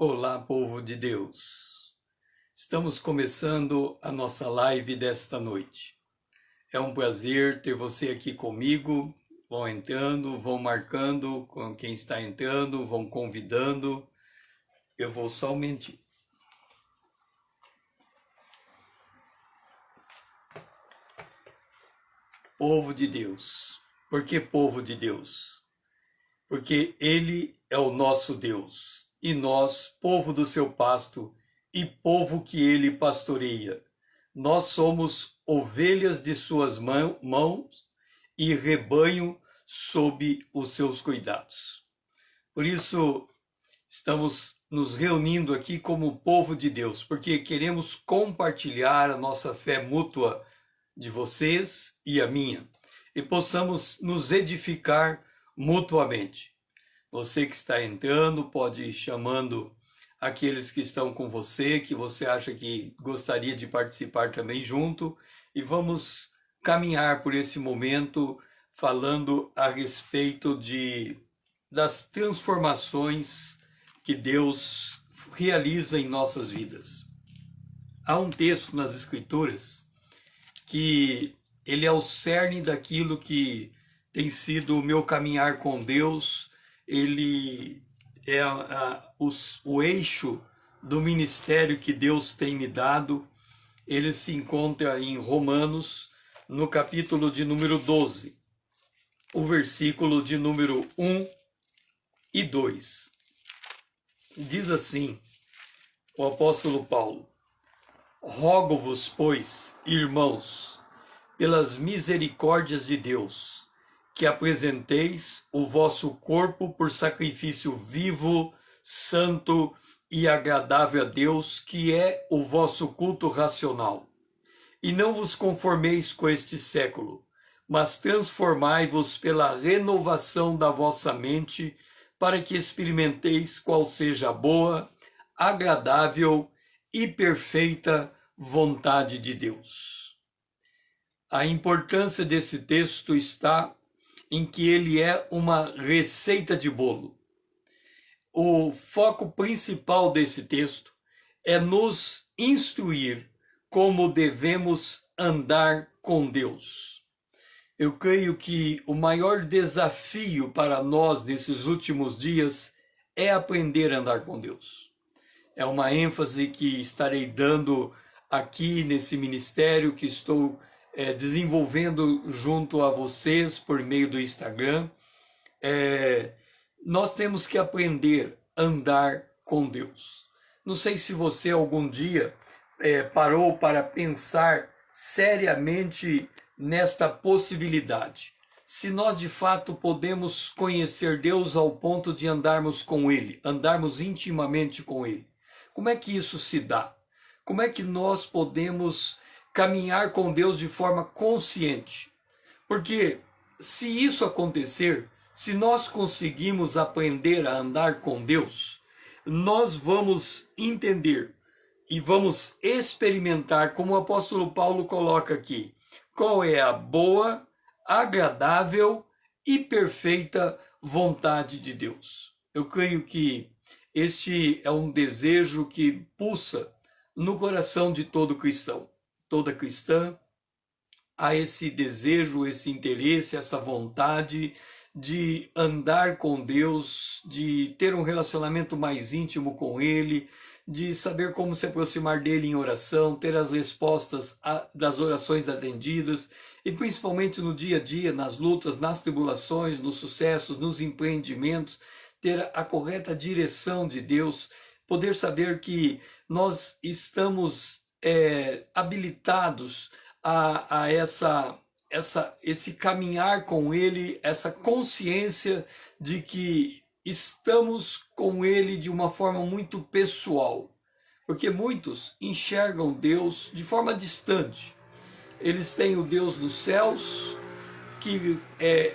Olá, povo de Deus! Estamos começando a nossa live desta noite. É um prazer ter você aqui comigo. Vão entrando, vão marcando com quem está entrando, vão convidando. Eu vou só aumentar. Povo de Deus. Por que povo de Deus? Porque Ele é o nosso Deus, e nós, povo do seu pasto, e povo que Ele pastoreia. Nós somos ovelhas de suas mãos e rebanho sob os seus cuidados. Por isso, estamos nos reunindo aqui como povo de Deus, porque queremos compartilhar a nossa fé mútua de vocês e a minha, e possamos nos edificar mutuamente. Você que está entrando pode ir chamando aqueles que estão com você, que você acha que gostaria de participar também junto, e vamos caminhar por esse momento falando a respeito das transformações que Deus realiza em nossas vidas. Há um texto nas Escrituras que ele é o cerne daquilo que tem sido o meu caminhar com Deus. Ele é o eixo do ministério que Deus tem me dado. Ele se encontra em Romanos, no capítulo de número 12, o versículo de número 1 e 2. Diz assim o apóstolo Paulo: Rogo-vos, pois, irmãos, pelas misericórdias de Deus, que apresenteis o vosso corpo por sacrifício vivo, santo e agradável a Deus, que é o vosso culto racional. E não vos conformeis com este século, mas transformai-vos pela renovação da vossa mente, para que experimenteis qual seja a boa, agradável e perfeita vontade de Deus. A importância desse texto está em que ele é uma receita de bolo. O foco principal desse texto é nos instruir como devemos andar com Deus. Eu creio que o maior desafio para nós nesses últimos dias é aprender a andar com Deus. É uma ênfase que estarei dando aqui nesse ministério que estou desenvolvendo junto a vocês por meio do Instagram. Nós temos que aprender a andar com Deus. Não sei se você algum dia parou para pensar seriamente nesta possibilidade. Se nós de fato podemos conhecer Deus ao ponto de andarmos com Ele, andarmos intimamente com Ele. Como é que isso se dá? Como é que nós podemos caminhar com Deus de forma consciente? Porque se isso acontecer, se nós conseguimos aprender a andar com Deus, nós vamos entender e vamos experimentar, como o apóstolo Paulo coloca aqui, qual é a boa, agradável e perfeita vontade de Deus. Eu creio que este é um desejo que pulsa no coração de todo cristão, toda cristã. Há esse desejo, esse interesse, essa vontade de andar com Deus, de ter um relacionamento mais íntimo com Ele, de saber como se aproximar dele em oração, ter as respostas das orações atendidas, e principalmente no dia a dia, nas lutas, nas tribulações, nos sucessos, nos empreendimentos, ter a correta direção de Deus, poder saber que nós estamos habilitados a esse caminhar com Ele, essa consciência de que estamos com Ele de uma forma muito pessoal. Porque muitos enxergam Deus de forma distante. Eles têm o Deus dos céus, que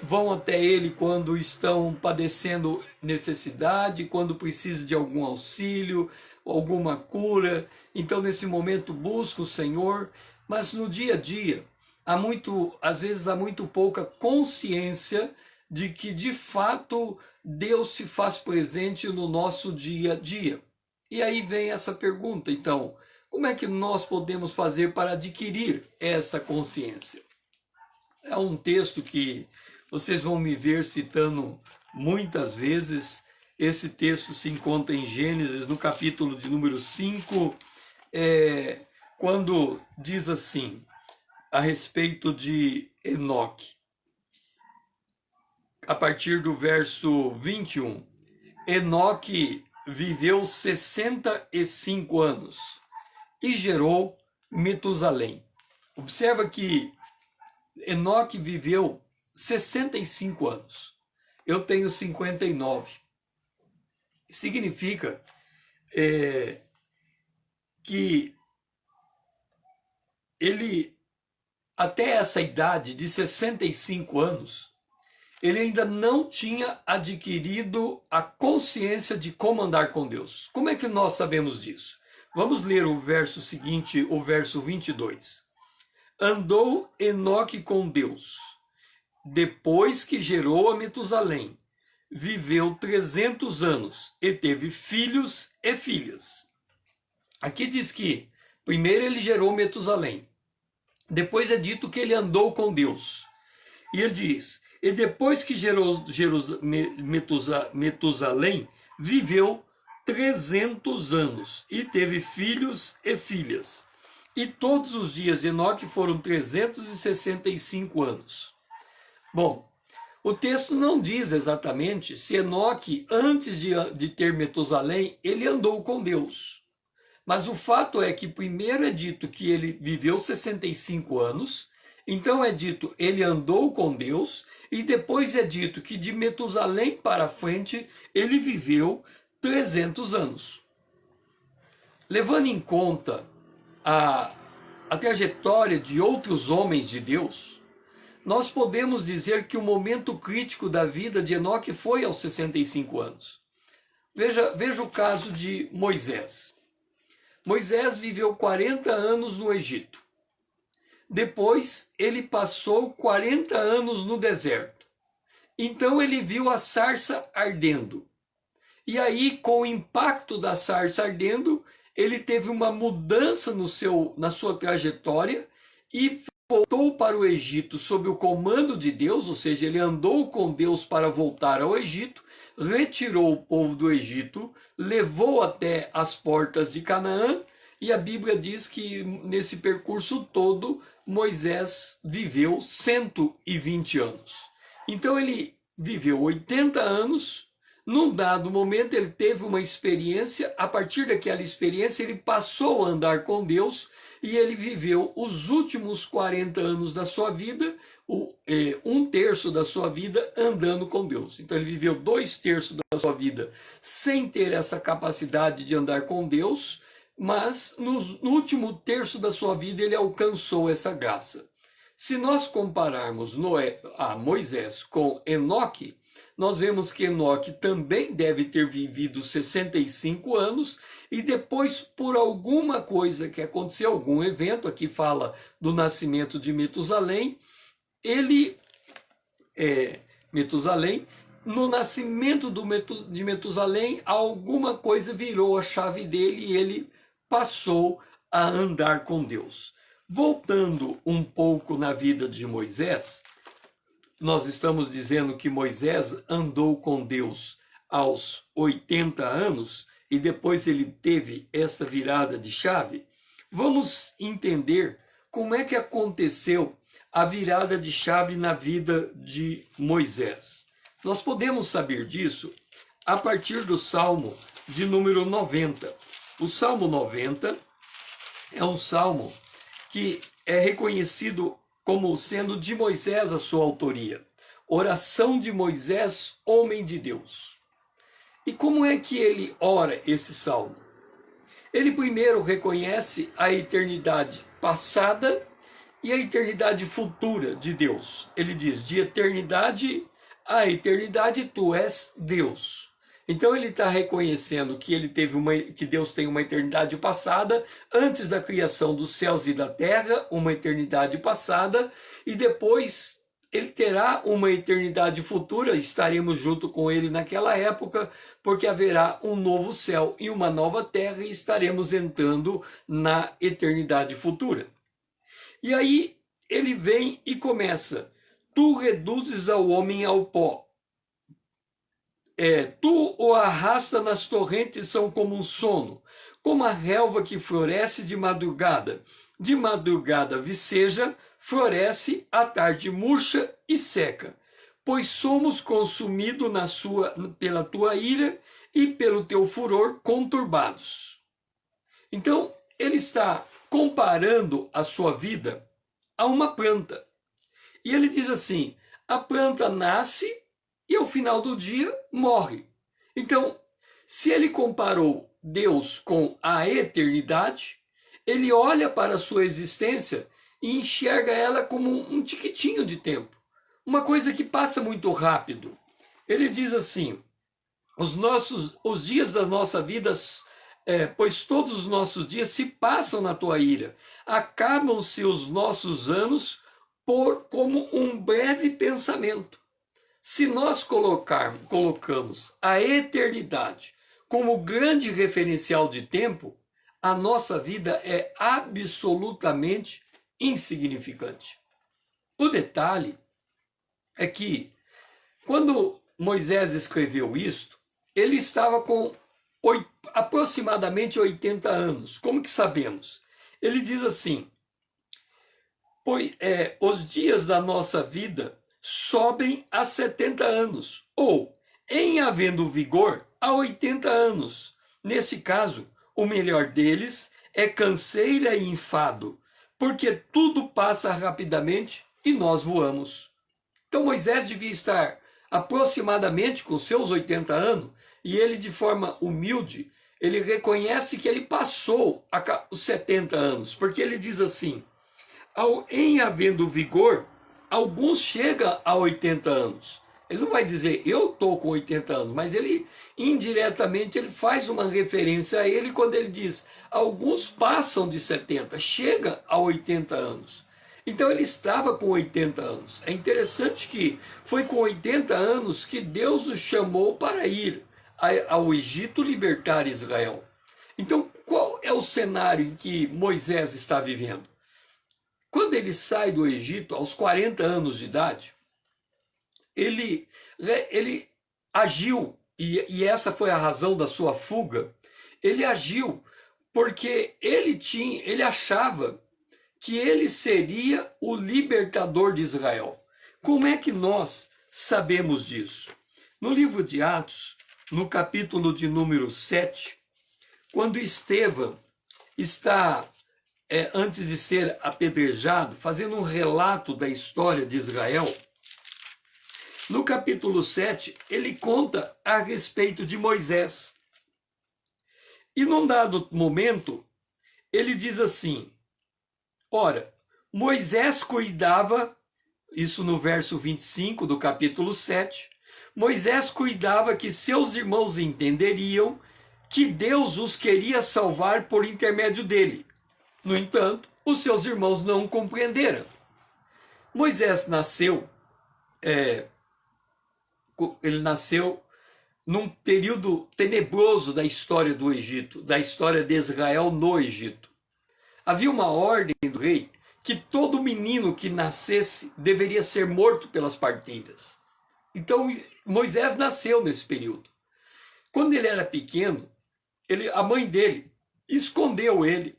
vão até Ele quando estão padecendo necessidade, quando precisam de algum auxílio, alguma cura. Então, nesse momento, busca o Senhor, mas no dia a dia, às vezes há muito pouca consciência de que, de fato, Deus se faz presente no nosso dia a dia. E aí vem essa pergunta, então, como é que nós podemos fazer para adquirir essa consciência? É um texto que vocês vão me ver citando muitas vezes. Esse texto se encontra em Gênesis, no capítulo de número 5, quando diz assim, a respeito de Enoque, a partir do verso 21. Enoque viveu 65 anos e gerou Metusalém. Observa que Enoque viveu 65 anos. Eu tenho 59. Significa que ele, até essa idade de 65 anos, ele ainda não tinha adquirido a consciência de como andar com Deus. Como é que nós sabemos disso? Vamos ler o verso seguinte, o verso 22. Andou Enoque com Deus, depois que gerou a Metusalém. Viveu 300 anos e teve filhos e filhas. Aqui diz que primeiro ele gerou Metusalém. Depois é dito que ele andou com Deus. E ele diz, e depois que gerou Metusalém, viveu 300 anos e teve filhos e filhas. E todos os dias de Enoque foram 365 anos. Bom, o texto não diz exatamente se Enoque, antes de ter Metusalém, ele andou com Deus. Mas o fato é que primeiro é dito que ele viveu 65 anos, então é dito ele andou com Deus, e depois é dito que de Metusalém para frente ele viveu 300 anos. Levando em conta a trajetória de outros homens de Deus, nós podemos dizer que o momento crítico da vida de Enoque foi aos 65 anos. Veja o caso de Moisés. Moisés viveu 40 anos no Egito. Depois, ele passou 40 anos no deserto. Então, ele viu a sarça ardendo. E aí, com o impacto da sarça ardendo, ele teve uma mudança na sua trajetória e voltou para o Egito sob o comando de Deus, ou seja, ele andou com Deus para voltar ao Egito, retirou o povo do Egito, levou até as portas de Canaã, e a Bíblia diz que nesse percurso todo, Moisés viveu 120 anos. Então ele viveu 80 anos, num dado momento ele teve uma experiência, a partir daquela experiência ele passou a andar com Deus, e ele viveu os últimos 40 anos da sua vida, um terço da sua vida andando com Deus. Então ele viveu 2/3 da sua vida sem ter essa capacidade de andar com Deus, mas no último terço da sua vida ele alcançou essa graça. Se nós compararmos Moisés com Enoque, nós vemos que Enoque também deve ter vivido 65 anos, e depois, por alguma coisa que aconteceu, algum evento, aqui fala do nascimento de Metusalém, no nascimento de Metusalém, alguma coisa virou a chave dele e ele passou a andar com Deus. Voltando um pouco na vida de Moisés, nós estamos dizendo que Moisés andou com Deus aos 80 anos e depois ele teve esta virada de chave. Vamos entender como é que aconteceu a virada de chave na vida de Moisés. Nós podemos saber disso a partir do Salmo de número 90. O Salmo 90 é um salmo que é reconhecido como sendo de Moisés a sua autoria. Oração de Moisés, homem de Deus. E como é que ele ora esse salmo? Ele primeiro reconhece a eternidade passada e a eternidade futura de Deus. Ele diz, de eternidade a eternidade tu és Deus. Então ele está reconhecendo que que Deus tem uma eternidade passada, antes da criação dos céus e da terra, uma eternidade passada, e depois ele terá uma eternidade futura, estaremos junto com ele naquela época, porque haverá um novo céu e uma nova terra e estaremos entrando na eternidade futura. E aí ele vem e começa: tu reduzes ao homem ao pó. Tu o arrasta nas torrentes, são como um sono, como a relva que floresce de madrugada. De madrugada viceja, floresce, à tarde murcha e seca. Pois somos consumidos pela tua ira e pelo teu furor conturbados. Então, ele está comparando a sua vida a uma planta. E ele diz assim: a planta nasce e ao final do dia morre. Então, se ele comparou Deus com a eternidade, ele olha para a sua existência e enxerga ela como um tiquitinho de tempo, uma coisa que passa muito rápido. Ele diz assim: os dias das nossas vidas, pois todos os nossos dias se passam na tua ira, acabam-se os nossos anos como um breve pensamento. Se nós colocamos a eternidade como grande referencial de tempo, a nossa vida é absolutamente insignificante. O detalhe é que, quando Moisés escreveu isto, ele estava com aproximadamente 80 anos. Como que sabemos? Ele diz assim: pois os dias da nossa vida sobem a 70 anos, ou, em havendo vigor, a 80 anos. Nesse caso, o melhor deles é canseira e enfado, porque tudo passa rapidamente e nós voamos. Então Moisés devia estar aproximadamente com seus 80 anos, e ele, de forma humilde, ele reconhece que ele passou os 70 anos, porque ele diz assim: em havendo vigor, alguns chegam a 80 anos. Ele não vai dizer, eu estou com 80 anos, mas ele, indiretamente, ele faz uma referência a ele quando ele diz, alguns passam de 70, chega a 80 anos. Então ele estava com 80 anos. É interessante que foi com 80 anos que Deus o chamou para ir ao Egito libertar Israel. Então, qual é o cenário em que Moisés está vivendo? Quando ele sai do Egito, aos 40 anos de idade, ele agiu, e essa foi a razão da sua fuga. Ele agiu porque ele achava que ele seria o libertador de Israel. Como é que nós sabemos disso? No livro de Atos, no capítulo de número 7, quando Estevão está, antes de ser apedrejado, fazendo um relato da história de Israel, no capítulo 7, ele conta a respeito de Moisés. E num dado momento, ele diz assim: ora, Moisés cuidava, isso no verso 25 do capítulo 7, Moisés cuidava que seus irmãos entenderiam que Deus os queria salvar por intermédio dele. No entanto, os seus irmãos não compreenderam. Moisés nasceu, ele nasceu num período tenebroso da história do Egito, da história de Israel no Egito. Havia uma ordem do rei que todo menino que nascesse deveria ser morto pelas parteiras. Então, Moisés nasceu nesse período. Quando ele era pequeno, a mãe dele escondeu ele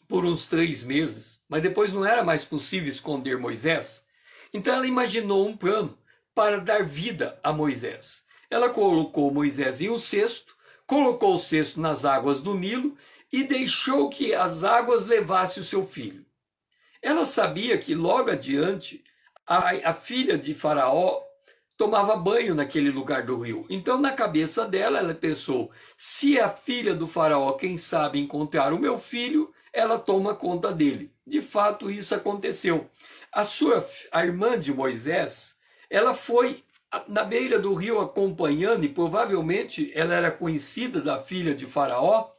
por uns 3 meses, mas depois não era mais possível esconder Moisés. Então ela imaginou um plano para dar vida a Moisés. Ela colocou Moisés em um cesto, colocou o cesto nas águas do Nilo e deixou que as águas levassem o seu filho. Ela sabia que logo adiante a filha de Faraó tomava banho naquele lugar do rio. Então, na cabeça dela, ela pensou: se a filha do Faraó, quem sabe, encontrar o meu filho, ela toma conta dele. De fato, isso aconteceu. A irmã de Moisés, ela foi na beira do rio acompanhando, e provavelmente ela era conhecida da filha de Faraó,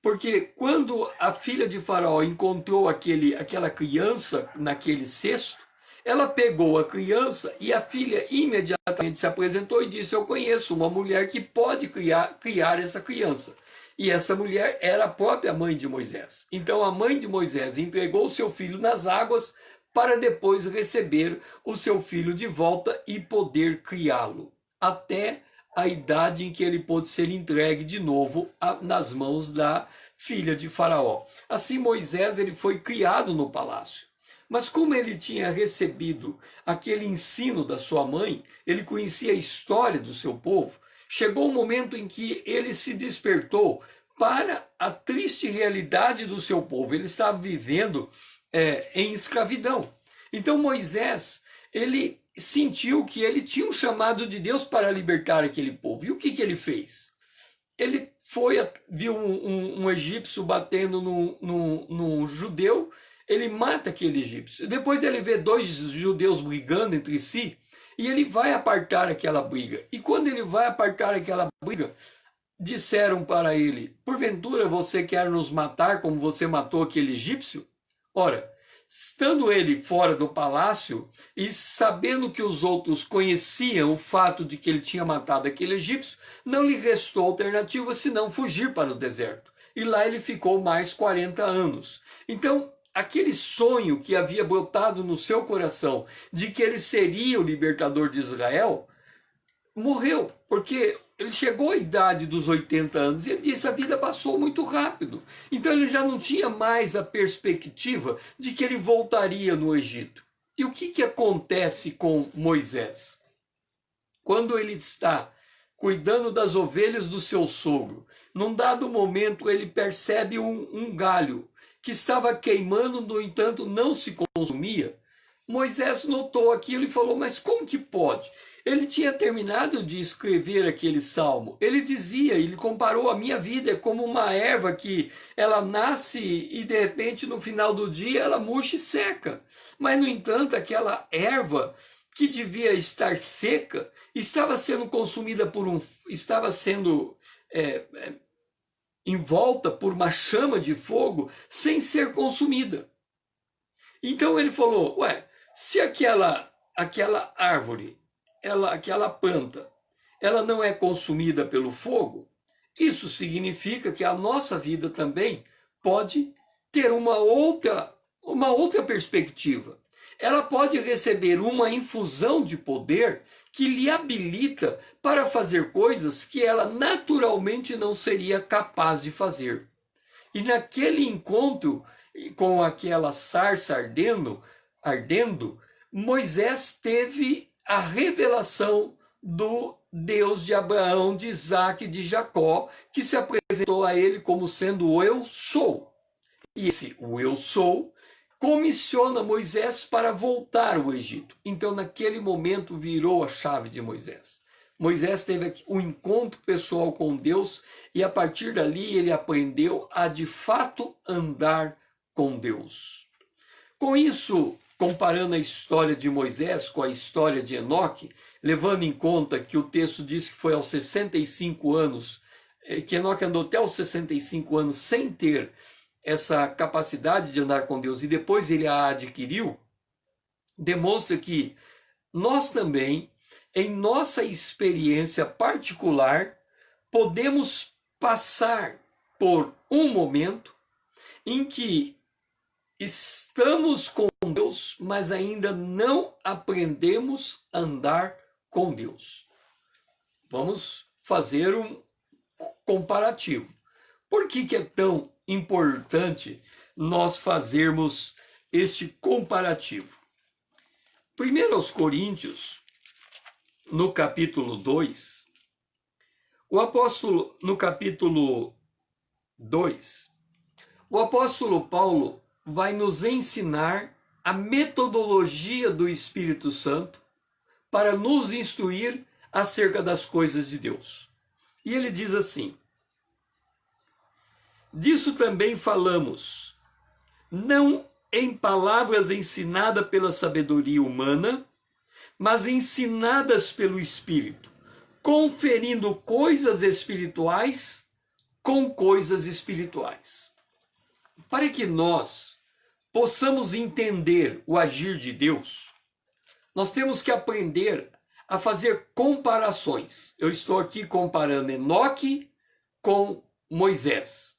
porque quando a filha de Faraó encontrou aquela criança naquele cesto, Ela pegou a criança e a filha imediatamente se apresentou e disse: eu conheço uma mulher que pode criar essa criança. E essa mulher era a própria mãe de Moisés. Então a mãe de Moisés entregou o seu filho nas águas para depois receber o seu filho de volta e poder criá-lo, até a idade em que ele pôde ser entregue de novo nas mãos da filha de Faraó. Assim Moisés ele foi criado no palácio. Mas como ele tinha recebido aquele ensino da sua mãe, ele conhecia a história do seu povo, chegou o momento em que ele se despertou para a triste realidade do seu povo. Ele estava vivendo em escravidão. Então Moisés, ele sentiu que ele tinha um chamado de Deus para libertar aquele povo. E o que ele fez? Ele viu um egípcio batendo num judeu, ele mata aquele egípcio. Depois ele vê dois judeus brigando entre si e ele vai apartar aquela briga. E quando ele vai apartar aquela briga, disseram para ele: porventura você quer nos matar como você matou aquele egípcio? Ora, estando ele fora do palácio e sabendo que os outros conheciam o fato de que ele tinha matado aquele egípcio, não lhe restou alternativa senão fugir para o deserto. E lá ele ficou mais 40 anos. Então, aquele sonho que havia brotado no seu coração de que ele seria o libertador de Israel, morreu, porque ele chegou à idade dos 80 anos e ele disse: a vida passou muito rápido. Então ele já não tinha mais a perspectiva de que ele voltaria no Egito. E o que acontece com Moisés? Quando ele está cuidando das ovelhas do seu sogro, num dado momento ele percebe um galho que estava queimando, no entanto não se consumia. Moisés notou aquilo e falou: mas como que pode? Ele tinha terminado de escrever aquele salmo. Ele dizia, ele comparou a minha vida como uma erva que ela nasce e de repente no final do dia ela murcha e seca. Mas no entanto aquela erva que devia estar seca estava sendo consumida estava sendo envolta por uma chama de fogo sem ser consumida. Então ele falou: ué, se aquela árvore, aquela planta, ela não é consumida pelo fogo, isso significa que a nossa vida também pode ter uma outra perspectiva. Ela pode receber uma infusão de poder que lhe habilita para fazer coisas que ela naturalmente não seria capaz de fazer. E naquele encontro com aquela sarça ardendo, Moisés teve a revelação do Deus de Abraão, de Isaac e de Jacó, que se apresentou a ele como sendo o Eu Sou. E o Eu Sou comissiona Moisés para voltar ao Egito. Então, naquele momento, virou a chave de Moisés. Moisés teve um encontro pessoal com Deus e, a partir dali, ele aprendeu a, de fato, andar com Deus. Com isso, comparando a história de Moisés com a história de Enoque, levando em conta que o texto diz que foi aos 65 anos, que Enoque andou até aos 65 anos sem ter essa capacidade de andar com Deus e depois ele a adquiriu, demonstra que nós também, em nossa experiência particular, podemos passar por um momento em que estamos com Deus, mas ainda não aprendemos a andar com Deus. Vamos fazer um comparativo. Por que é tão importante nós fazermos este comparativo? 1 aos Coríntios, no capítulo 2, o apóstolo, no capítulo 2, o apóstolo Paulo vai nos ensinar a metodologia do Espírito Santo para nos instruir acerca das coisas de Deus. E ele diz assim: disso também falamos, não em palavras ensinadas pela sabedoria humana, mas ensinadas pelo Espírito, conferindo coisas espirituais com coisas espirituais. Para que nós possamos entender o agir de Deus, nós temos que aprender a fazer comparações. Eu estou aqui comparando Enoque com Moisés.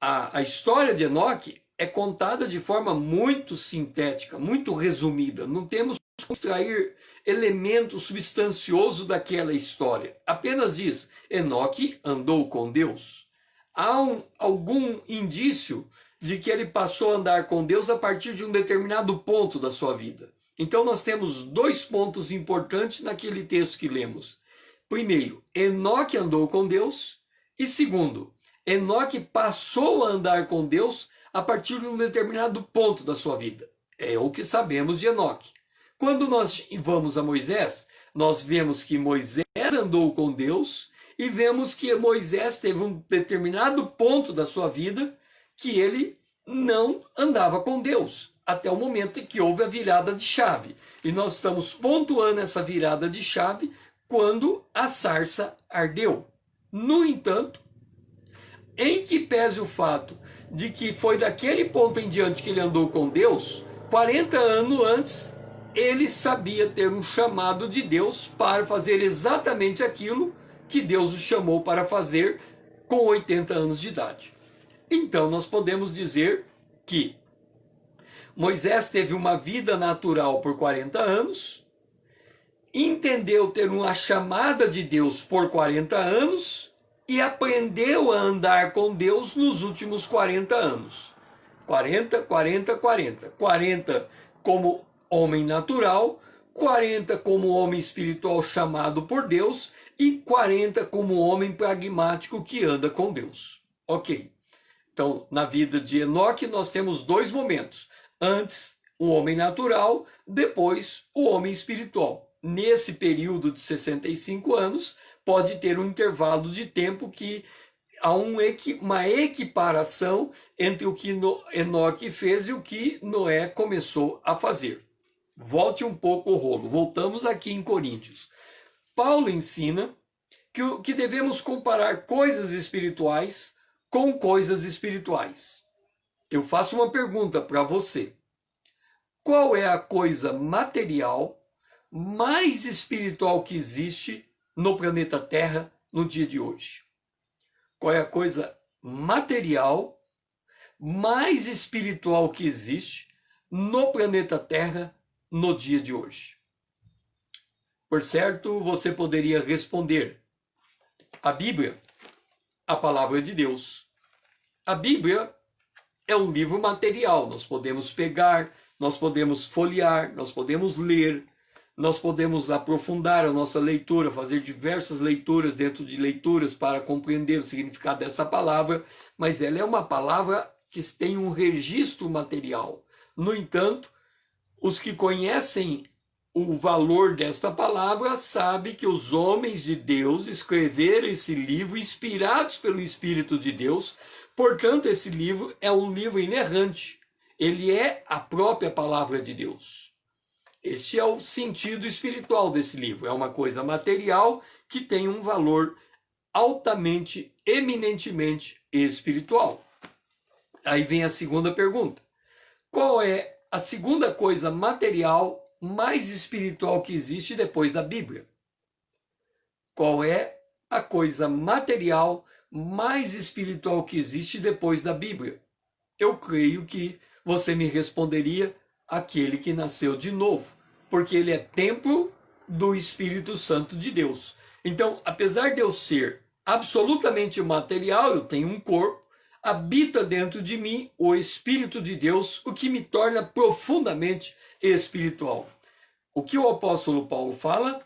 A história de Enoque é contada de forma muito sintética, muito resumida. Não temos como extrair elemento substancioso daquela história. Apenas diz, Enoque andou com Deus. Há algum indício de que ele passou a andar com Deus a partir de um determinado ponto da sua vida. Então nós temos dois pontos importantes naquele texto que lemos. Primeiro, Enoque andou com Deus. E segundo, Enoque passou a andar com Deus a partir de um determinado ponto da sua vida. É o que sabemos de Enoque. Quando nós vamos a Moisés, nós vemos que Moisés andou com Deus e vemos que Moisés teve um determinado ponto da sua vida que ele não andava com Deus, até o momento em que houve a virada de chave. E nós estamos pontuando essa virada de chave quando a sarça ardeu. No entanto, em que pese o fato de que foi daquele ponto em diante que ele andou com Deus, 40 anos antes, ele sabia ter um chamado de Deus para fazer exatamente aquilo que Deus o chamou para fazer com 80 anos de idade. Então nós podemos dizer que Moisés teve uma vida natural por 40 anos, entendeu ter uma chamada de Deus por 40 anos e aprendeu a andar com Deus nos últimos 40 anos. 40, 40, 40. 40 como homem natural, 40 como homem espiritual chamado por Deus e 40 como homem pragmático que anda com Deus. Ok. Então, na vida de Enoque, nós temos dois momentos. Antes, o homem natural, depois, o homem espiritual. Nesse período de 65 anos, pode ter um intervalo de tempo que há uma equiparação entre o que Enoque fez e o que Noé começou a fazer. Volte um pouco o rolo. Voltamos aqui em Coríntios. Paulo ensina que devemos comparar coisas espirituais com coisas espirituais. Eu faço uma pergunta para você. Qual é a coisa material mais espiritual que existe no planeta Terra no dia de hoje? Qual é a coisa material mais espiritual que existe no planeta Terra no dia de hoje? Por certo, você poderia responder: a Bíblia, a palavra de Deus. A Bíblia é um livro material, nós podemos pegar, nós podemos folhear, nós podemos ler, nós podemos aprofundar a nossa leitura, fazer diversas leituras dentro de leituras para compreender o significado dessa palavra, mas ela é uma palavra que tem um registro material. No entanto, os que conhecem o valor desta palavra sabem que os homens de Deus escreveram esse livro inspirados pelo Espírito de Deus. Portanto, esse livro é um livro inerrante. Ele é a própria palavra de Deus. Este é o sentido espiritual desse livro. É uma coisa material que tem um valor altamente, eminentemente espiritual. Aí vem a segunda pergunta. Qual é a segunda coisa material mais espiritual que existe depois da Bíblia? Qual é a coisa material mais espiritual que existe depois da Bíblia? Eu creio que você me responderia: aquele que nasceu de novo, porque ele é templo do Espírito Santo de Deus. Então, apesar de eu ser absolutamente material, eu tenho um corpo, habita dentro de mim o Espírito de Deus, o que me torna profundamente espiritual. O que o apóstolo Paulo fala?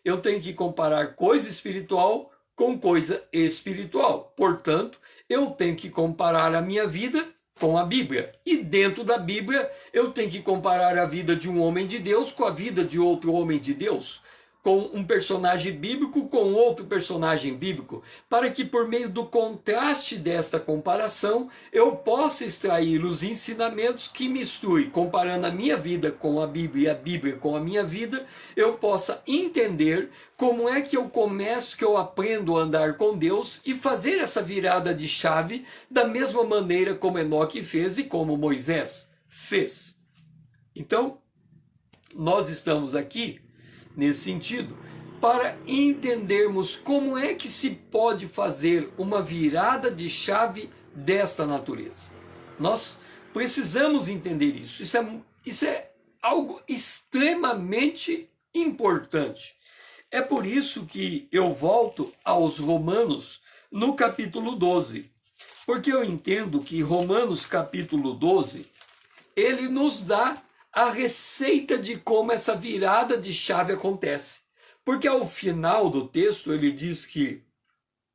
Eu tenho que comparar coisa espiritual com coisa espiritual. Portanto, eu tenho que comparar a minha vida com a Bíblia. E dentro da Bíblia, eu tenho que comparar a vida de um homem de Deus com a vida de outro homem de Deus, com um personagem bíblico com outro personagem bíblico, para que por meio do contraste desta comparação, eu possa extrair os ensinamentos que misture, comparando a minha vida com a Bíblia e a Bíblia com a minha vida, eu possa entender como é que eu começo, que eu aprendo a andar com Deus e fazer essa virada de chave da mesma maneira como Enoque fez e como Moisés fez. Então, Nós estamos aqui, nesse sentido, para entendermos como é que se pode fazer uma virada de chave desta natureza. Nós precisamos entender isso. Isso é algo extremamente importante. É por isso que eu volto aos Romanos no capítulo 12. Porque eu entendo que Romanos capítulo 12, ele nos dá a receita de como essa virada de chave acontece. Porque ao final do texto ele diz que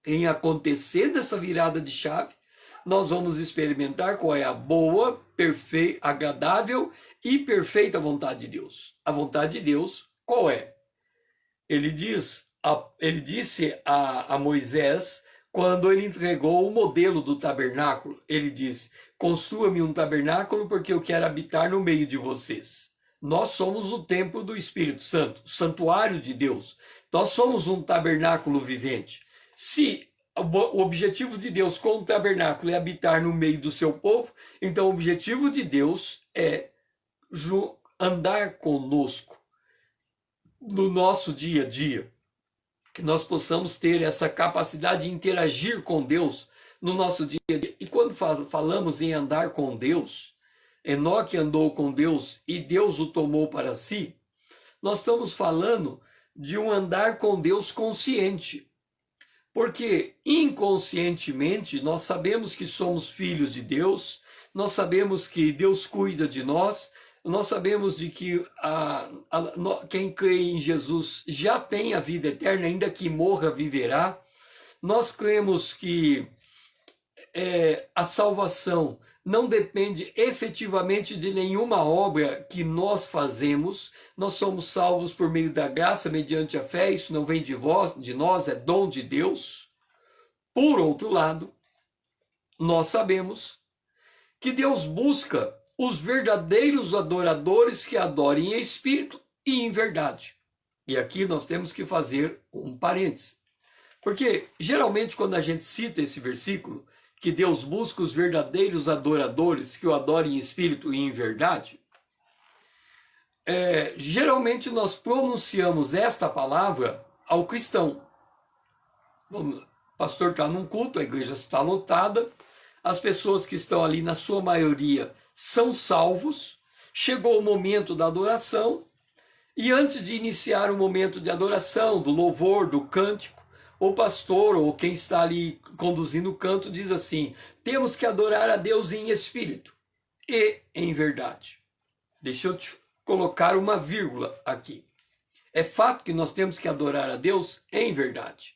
em acontecer dessa virada de chave, nós vamos experimentar qual é a boa, perfeita, agradável e perfeita vontade de Deus. A vontade de Deus qual é? Ele disse a Moisés, quando ele entregou o modelo do tabernáculo, ele disse: construa-me um tabernáculo porque eu quero habitar no meio de vocês. Nós somos o templo do Espírito Santo, o santuário de Deus. Nós somos um tabernáculo vivente. Se o objetivo de Deus com o tabernáculo é habitar no meio do seu povo, então o objetivo de Deus é andar conosco no nosso dia a dia. Que nós possamos ter essa capacidade de interagir com Deus no nosso dia a dia. E quando falamos em andar com Deus, Enoque andou com Deus e Deus o tomou para si, nós estamos falando de um andar com Deus consciente. Porque inconscientemente nós sabemos que somos filhos de Deus, nós sabemos que Deus cuida de nós sabemos de que quem crê em Jesus já tem a vida eterna, ainda que morra, viverá. Nós cremos que a salvação não depende efetivamente de nenhuma obra que nós fazemos. Nós somos salvos por meio da graça, mediante a fé. Isso não vem de nós, é dom de Deus. Por outro lado, nós sabemos que Deus busca os verdadeiros adoradores que adorem em espírito e em verdade. E aqui nós temos que fazer um parêntese. Porque, geralmente, quando a gente cita esse versículo, que Deus busca os verdadeiros adoradores que o adorem em espírito e em verdade, geralmente nós pronunciamos esta palavra ao cristão. O pastor está num culto, a igreja está lotada, as pessoas que estão ali, na sua maioria, são salvos, chegou o momento da adoração, e antes de iniciar o momento de adoração, do louvor, do cântico, o pastor ou quem está ali conduzindo o canto diz assim: temos que adorar a Deus em espírito e em verdade. Deixa eu te colocar uma vírgula aqui. É fato que nós temos que adorar a Deus em verdade,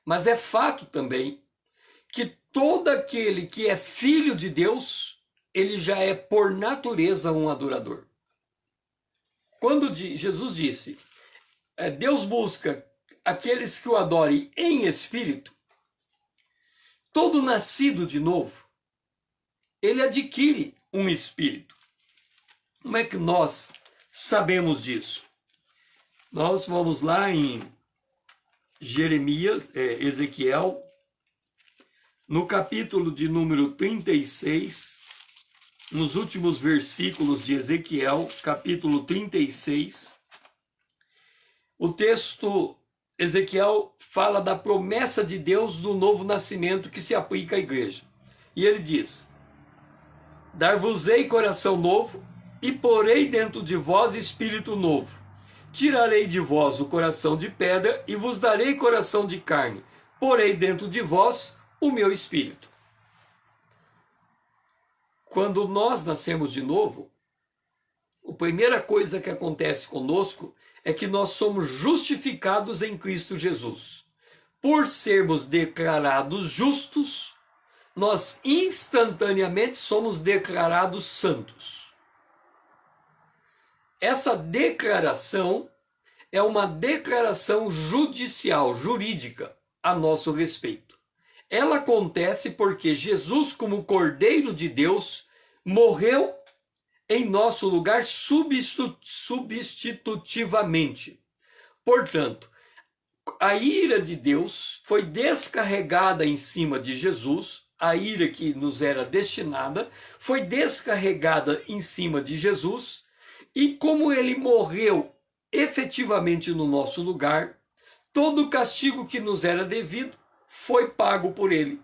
mas é fato também que todo aquele que é filho de Deus, ele já é por natureza um adorador. Quando Jesus disse, Deus busca aqueles que o adorem em espírito, todo nascido de novo, ele adquire um espírito. Como é que nós sabemos disso? Nós vamos lá em Ezequiel, no capítulo de número 36, nos últimos versículos de Ezequiel, capítulo 36, o texto, Ezequiel fala da promessa de Deus do novo nascimento que se aplica à igreja. E ele diz: dar-vos-ei coração novo e porei dentro de vós espírito novo. Tirarei de vós o coração de pedra e vos darei coração de carne. Porei dentro de vós o meu espírito. Quando nós nascemos de novo, a primeira coisa que acontece conosco é que nós somos justificados em Cristo Jesus. Por sermos declarados justos, nós instantaneamente somos declarados santos. Essa declaração é uma declaração judicial, jurídica, a nosso respeito. Ela acontece porque Jesus, como Cordeiro de Deus, morreu em nosso lugar substitutivamente. Portanto, a ira de Deus foi descarregada em cima de Jesus, a ira que nos era destinada foi descarregada em cima de Jesus, E como ele morreu efetivamente no nosso lugar, todo o castigo que nos era devido foi pago por ele.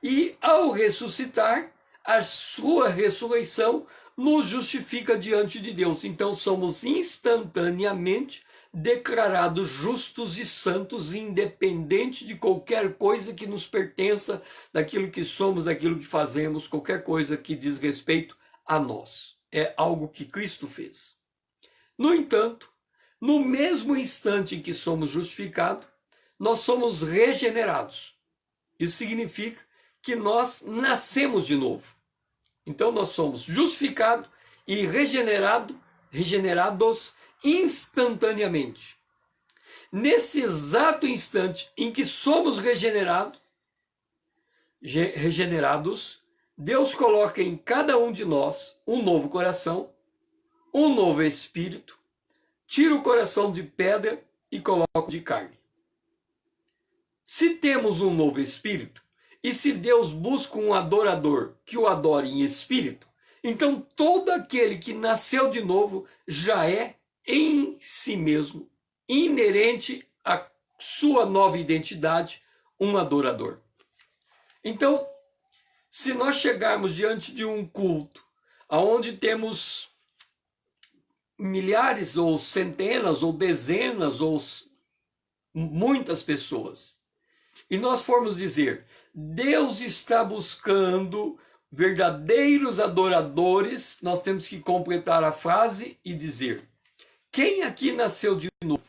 E ao ressuscitar, a sua ressurreição nos justifica diante de Deus. Então somos instantaneamente declarados justos e santos, independente de qualquer coisa que nos pertença, daquilo que somos, daquilo que fazemos, qualquer coisa que diz respeito a nós. É algo que Cristo fez. No entanto, no mesmo instante em que somos justificados, nós somos regenerados. Isso significa que nós nascemos de novo. Então nós somos justificados e regenerados instantaneamente. Nesse exato instante em que somos regenerados, Deus coloca em cada um de nós um novo coração, um novo espírito, tira o coração de pedra e coloca de carne. Se temos um novo espírito, e se Deus busca um adorador que o adore em espírito, então todo aquele que nasceu de novo já é em si mesmo, inerente à sua nova identidade, um adorador. Então, se nós chegarmos diante de um culto, onde temos milhares ou centenas ou dezenas ou muitas pessoas, e nós formos dizer, Deus está buscando verdadeiros adoradores, nós temos que completar a frase e dizer, quem aqui nasceu de novo?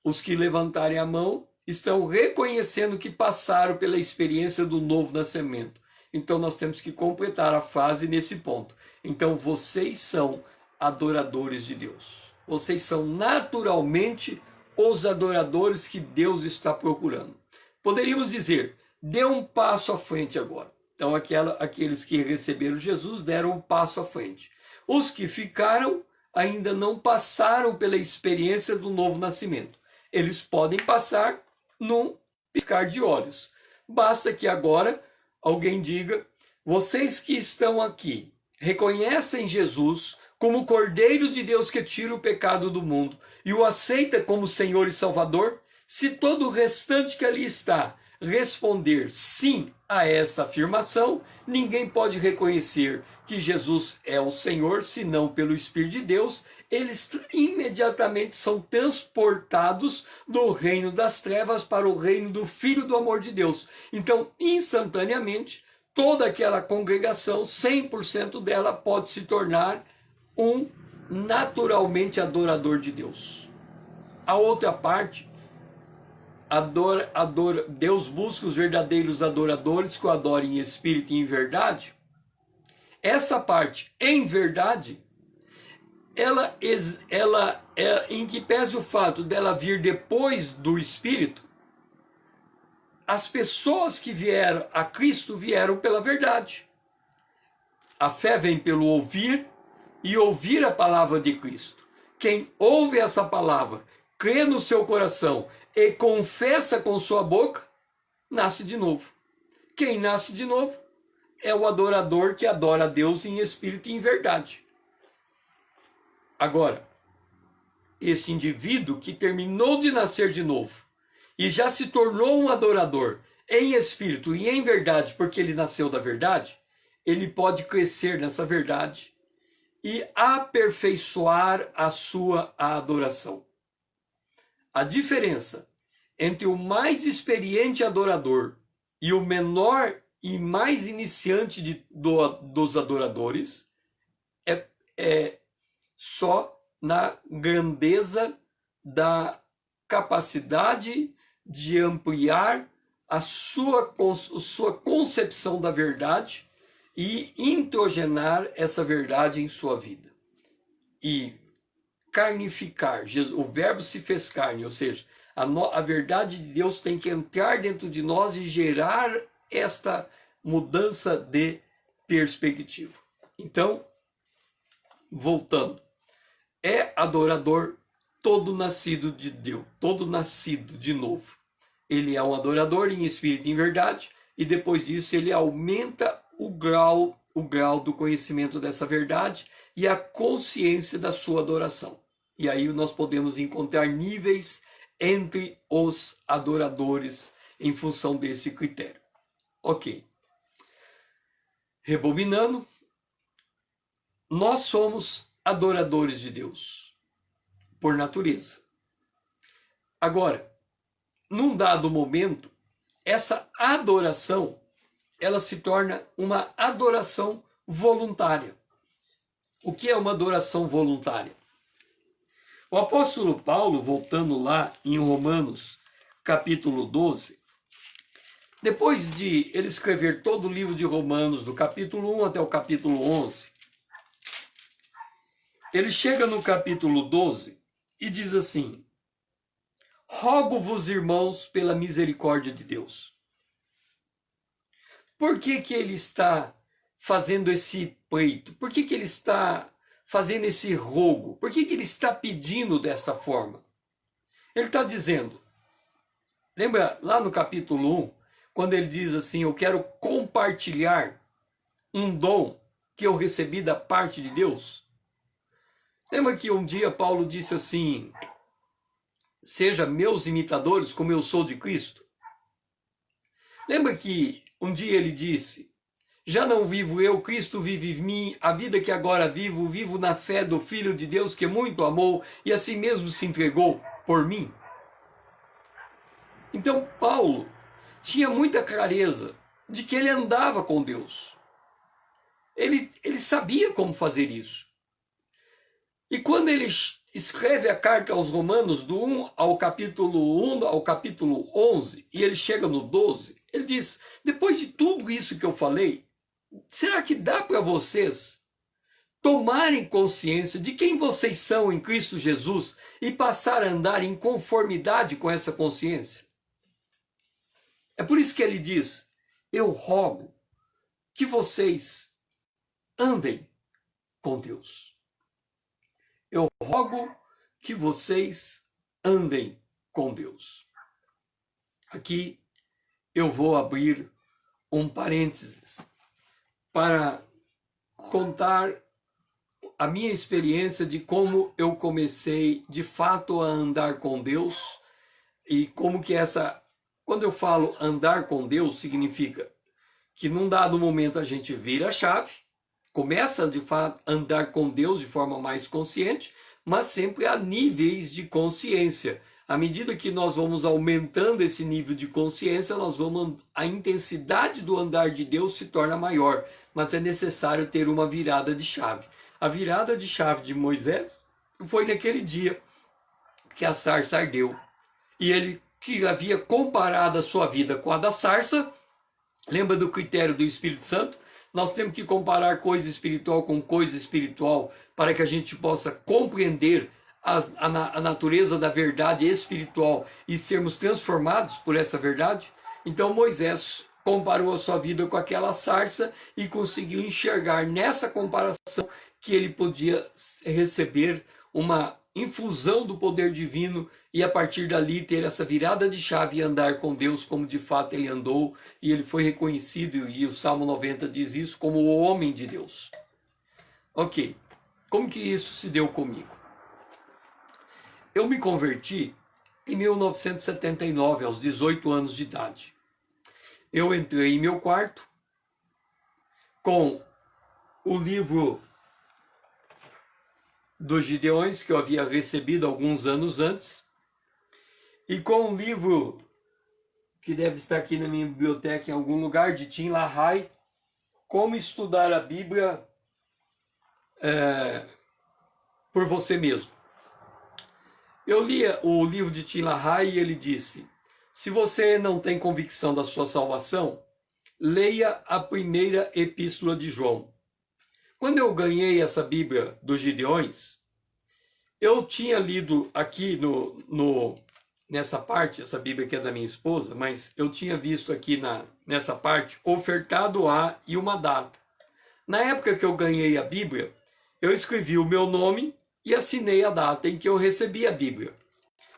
Os que levantarem a mão estão reconhecendo que passaram pela experiência do novo nascimento. Então nós temos que completar a frase nesse ponto. Então vocês são adoradores de Deus. Vocês são naturalmente os adoradores que Deus está procurando. Poderíamos dizer, dê um passo à frente agora. Então aqueles que receberam Jesus deram um passo à frente. Os que ficaram ainda não passaram pela experiência do novo nascimento. Eles podem passar num piscar de olhos. Basta que agora alguém diga, vocês que estão aqui, reconhecem Jesus como o Cordeiro de Deus que tira o pecado do mundo e o aceita como Senhor e Salvador? Se todo o restante que ali está responder sim a essa afirmação, ninguém pode reconhecer que Jesus é o Senhor, senão pelo Espírito de Deus. Eles imediatamente são transportados do reino das trevas para o reino do Filho do amor de Deus. Então, instantaneamente, toda aquela congregação, 100% dela, pode se tornar um naturalmente adorador de Deus. A outra parte, Deus busca os verdadeiros adoradores que o adorem em espírito e em verdade. Essa parte, em verdade, ela em que pese o fato dela vir depois do Espírito, as pessoas que vieram a Cristo vieram pela verdade. A fé vem pelo ouvir e ouvir a palavra de Cristo. Quem ouve essa palavra, crê no seu coração e confessa com sua boca, nasce de novo. Quem nasce de novo é o adorador que adora a Deus em espírito e em verdade. Agora, esse indivíduo que terminou de nascer de novo e já se tornou um adorador em espírito e em verdade, porque ele nasceu da verdade, ele pode crescer nessa verdade e aperfeiçoar a sua adoração. A diferença entre o mais experiente adorador e o menor e mais iniciante dos adoradores é só na grandeza da capacidade de ampliar a sua concepção da verdade e introgenar essa verdade em sua vida. E carnificar, o verbo se fez carne, ou seja, a verdade de Deus tem que entrar dentro de nós e gerar esta mudança de perspectiva. Então, voltando, é adorador todo nascido de Deus, todo nascido de novo. Ele é um adorador em espírito e em verdade, e depois disso ele aumenta o grau o grau do conhecimento dessa verdade e a consciência da sua adoração. E aí nós podemos encontrar níveis entre os adoradores em função desse critério. Ok. Rebobinando, nós somos adoradores de Deus, por natureza. Agora, num dado momento, essa adoração, ela se torna uma adoração voluntária. O que é uma adoração voluntária? O apóstolo Paulo, voltando lá em Romanos, capítulo 12, depois de ele escrever todo o livro de Romanos, do capítulo 1 até o capítulo 11, ele chega no capítulo 12 e diz assim: rogo-vos, irmãos, pela misericórdia de Deus. Por que que ele está fazendo esse pleito? Por que que ele está fazendo esse rogo? Por que que ele está pedindo desta forma? Ele está dizendo, lembra lá no capítulo 1, quando ele diz assim, eu quero compartilhar um dom que eu recebi da parte de Deus? Lembra que um dia Paulo disse assim, seja meus imitadores como eu sou de Cristo? Lembra que um dia ele disse, já não vivo eu, Cristo vive em mim, a vida que agora vivo, vivo na fé do Filho de Deus que muito amou e assim mesmo se entregou por mim? Então Paulo tinha muita clareza de que ele andava com Deus. Ele sabia como fazer isso. E quando ele escreve a carta aos Romanos, do 1 ao capítulo 1 ao capítulo 11, e ele chega no 12, ele diz, depois de tudo isso que eu falei, será que dá para vocês tomarem consciência de quem vocês são em Cristo Jesus e passar a andar em conformidade com essa consciência? É por isso que ele diz, eu rogo que vocês andem com Deus. Eu rogo que vocês andem com Deus. Aqui eu vou abrir um parênteses para contar a minha experiência de como eu comecei de fato a andar com Deus e como que quando eu falo andar com Deus, significa que num dado momento a gente vira a chave, começa de fato a andar com Deus de forma mais consciente, mas sempre a níveis de consciência. À medida que nós vamos aumentando esse nível de consciência, a intensidade do andar de Deus se torna maior, mas é necessário ter uma virada de chave. A virada de chave de Moisés foi naquele dia que a sarça ardeu. E ele, que havia comparado a sua vida com a da sarça, lembra do critério do Espírito Santo? Nós temos que comparar coisa espiritual com coisa espiritual para que a gente possa compreender a natureza da verdade espiritual e sermos transformados por essa verdade. Então Moisés comparou a sua vida com aquela sarça e conseguiu enxergar nessa comparação que ele podia receber uma infusão do poder divino e a partir dali ter essa virada de chave e andar com Deus como de fato ele andou, e ele foi reconhecido, e o Salmo 90 diz isso, como o homem de Deus. Ok, como que isso se deu comigo? Eu me converti em 1979, aos 18 anos de idade. Eu entrei em meu quarto com o livro dos Gideões, que eu havia recebido alguns anos antes, e com um livro que deve estar aqui na minha biblioteca em algum lugar, de Tim LaHaye, Como Estudar a Bíblia por Você Mesmo. Eu lia o livro de Tim LaHaye e ele disse, se você não tem convicção da sua salvação, leia a primeira epístola de João. Quando eu ganhei essa Bíblia dos Gideões, eu tinha lido aqui nessa parte, essa Bíblia que é da minha esposa, mas eu tinha visto aqui nessa parte, ofertado a e uma data. Na época que eu ganhei a Bíblia, eu escrevi o meu nome e assinei a data em que eu recebi a Bíblia.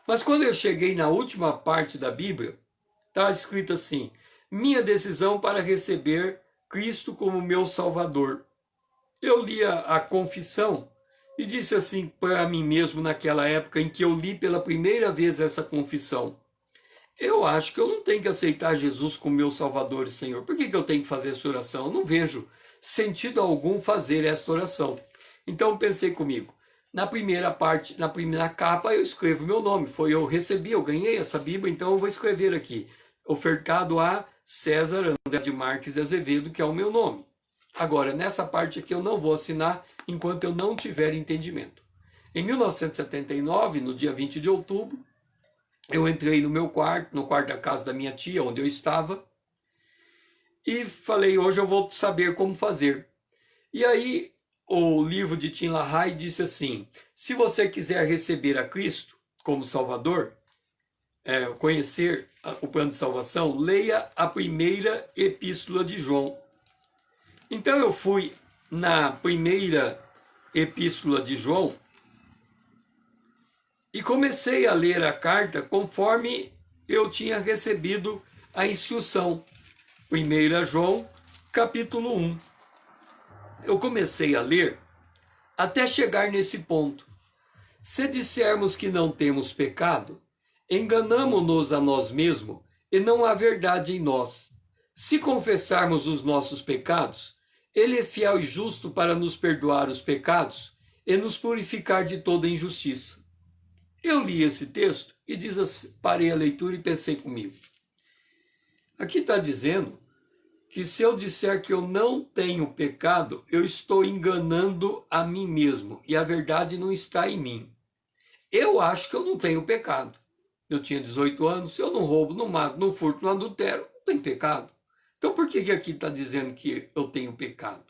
Mas quando eu cheguei na última parte da Bíblia, está escrito assim, minha decisão para receber Cristo como meu Salvador. Eu li a confissão e disse assim para mim mesmo naquela época em que eu li pela primeira vez essa confissão: eu acho que eu não tenho que aceitar Jesus como meu Salvador e Senhor. Por que eu tenho que fazer essa oração? Eu não vejo sentido algum fazer esta oração. Então pensei comigo, na primeira parte, na primeira capa, eu escrevo meu nome. Eu recebi, eu ganhei essa Bíblia, então eu vou escrever aqui: ofertado a César André de Marques de Azevedo, que é o meu nome. Agora, nessa parte aqui eu não vou assinar enquanto eu não tiver entendimento. Em 1979, no dia 20 de outubro, eu entrei no meu quarto, no quarto da casa da minha tia, onde eu estava, e falei: hoje eu vou saber como fazer. E aí o livro de Tim LaHaye disse assim: se você quiser receber a Cristo como Salvador, conhecer o plano de salvação, leia a primeira epístola de João. Então eu fui na primeira epístola de João e comecei a ler a carta conforme eu tinha recebido a instrução. 1 João, capítulo 1. Eu comecei a ler até chegar nesse ponto. Se dissermos que não temos pecado, enganamo-nos a nós mesmos e não há verdade em nós. Se confessarmos os nossos pecados, Ele é fiel e justo para nos perdoar os pecados e nos purificar de toda injustiça. Eu li esse texto e parei a leitura e pensei comigo: aqui está dizendo que se eu disser que eu não tenho pecado, eu estou enganando a mim mesmo e a verdade não está em mim. Eu acho que eu não tenho pecado. Eu tinha 18 anos, eu não roubo, não mato, não furto, não adultero, não tenho pecado. Então por que aqui está dizendo que eu tenho pecado?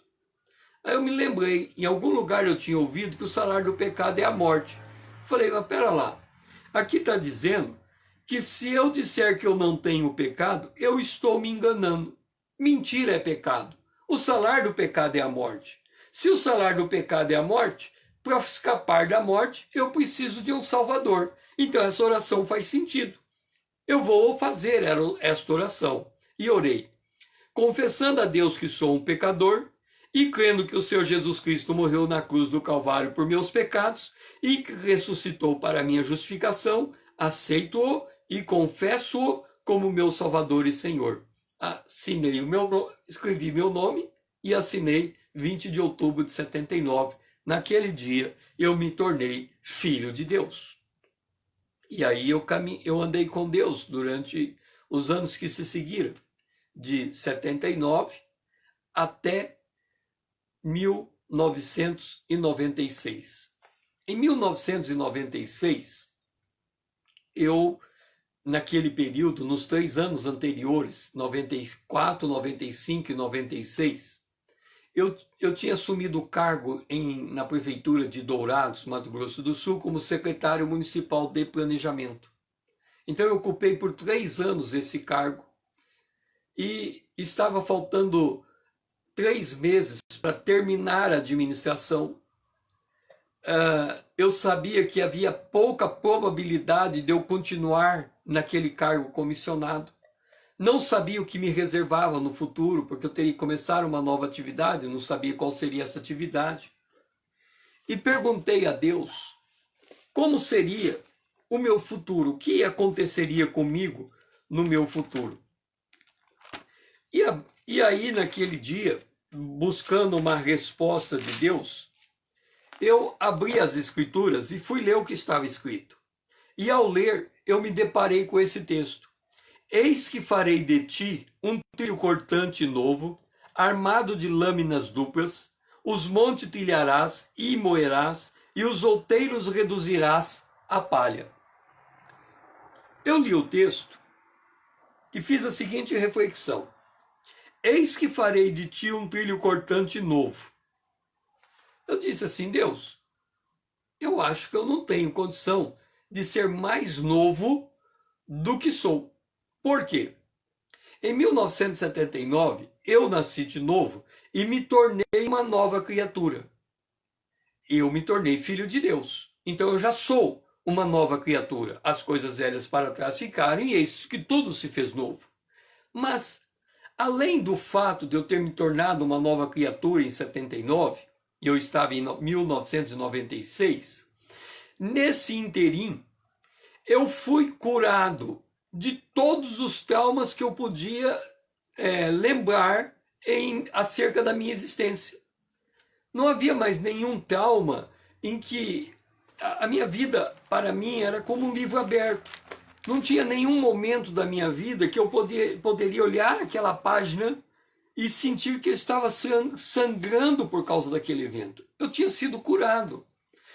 Aí eu me lembrei, em algum lugar eu tinha ouvido que o salário do pecado é a morte. Falei: mas pera lá, aqui está dizendo que se eu disser que eu não tenho pecado, eu estou me enganando. Mentira é pecado. O salário do pecado é a morte. Se o salário do pecado é a morte, para escapar da morte, eu preciso de um Salvador. Então essa oração faz sentido. Eu vou fazer esta oração. E orei: confessando a Deus que sou um pecador e crendo que o Senhor Jesus Cristo morreu na cruz do Calvário por meus pecados e que ressuscitou para a minha justificação, aceito-o e confesso-o como meu Salvador e Senhor. Escrevi meu nome e assinei 20 de outubro de 79. Naquele dia eu me tornei filho de Deus. E aí eu andei com Deus durante os anos que se seguiram, de 79 até 1996. Em 1996, naquele período, nos 3 anos anteriores, 94, 95 e 96, eu tinha assumido o cargo na prefeitura de Dourados, Mato Grosso do Sul, como secretário municipal de planejamento. Então eu ocupei por 3 anos esse cargo e estava faltando 3 meses para terminar a administração. Eu sabia que havia pouca probabilidade de eu continuar naquele cargo comissionado. Não sabia o que me reservava no futuro, porque eu teria que começar uma nova atividade, não sabia qual seria essa atividade. E perguntei a Deus como seria o meu futuro, o que aconteceria comigo no meu futuro. E aí, naquele dia, buscando uma resposta de Deus, eu abri as Escrituras e fui ler o que estava escrito. E ao ler, eu me deparei com esse texto: eis que farei de ti um trilho cortante novo, armado de lâminas duplas, os montes trilharás e moerás, e os outeiros reduzirás a palha. Eu li o texto e fiz a seguinte reflexão: eis que farei de ti um trilho cortante novo. Eu disse assim: Deus, eu acho que eu não tenho condição de ser mais novo do que sou. Por quê? Em 1979, eu nasci de novo e me tornei uma nova criatura. Eu me tornei filho de Deus. Então eu já sou uma nova criatura. As coisas velhas para trás ficaram e eis que tudo se fez novo. Mas além do fato de eu ter me tornado uma nova criatura em 79, e eu estava em 1996, nesse interim, eu fui curado de todos os traumas que eu podia lembrar acerca da minha existência. Não havia mais nenhum trauma em que a minha vida, para mim, era como um livro aberto. Não tinha nenhum momento da minha vida que eu poderia olhar aquela página e sentir que eu estava sangrando por causa daquele evento. Eu tinha sido curado.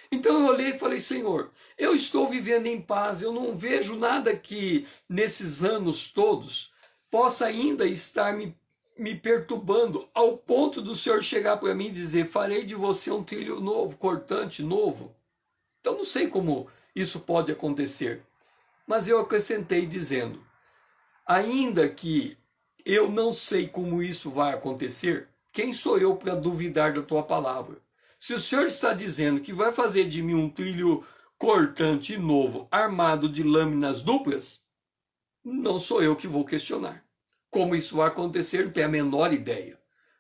Então eu olhei e falei, Senhor, eu estou vivendo em paz, eu não vejo nada que nesses anos todos possa ainda estar me perturbando, ao ponto do Senhor chegar para mim e dizer, farei de você um trilho novo, cortante novo. Então não sei como isso pode acontecer, mas eu acrescentei dizendo, ainda que eu não sei como isso vai acontecer, quem sou eu para duvidar da tua palavra? Se o Senhor está dizendo que vai fazer de mim um trilho cortante novo, armado de lâminas duplas, não sou eu que vou questionar. Como isso vai acontecer, não tenho a menor ideia.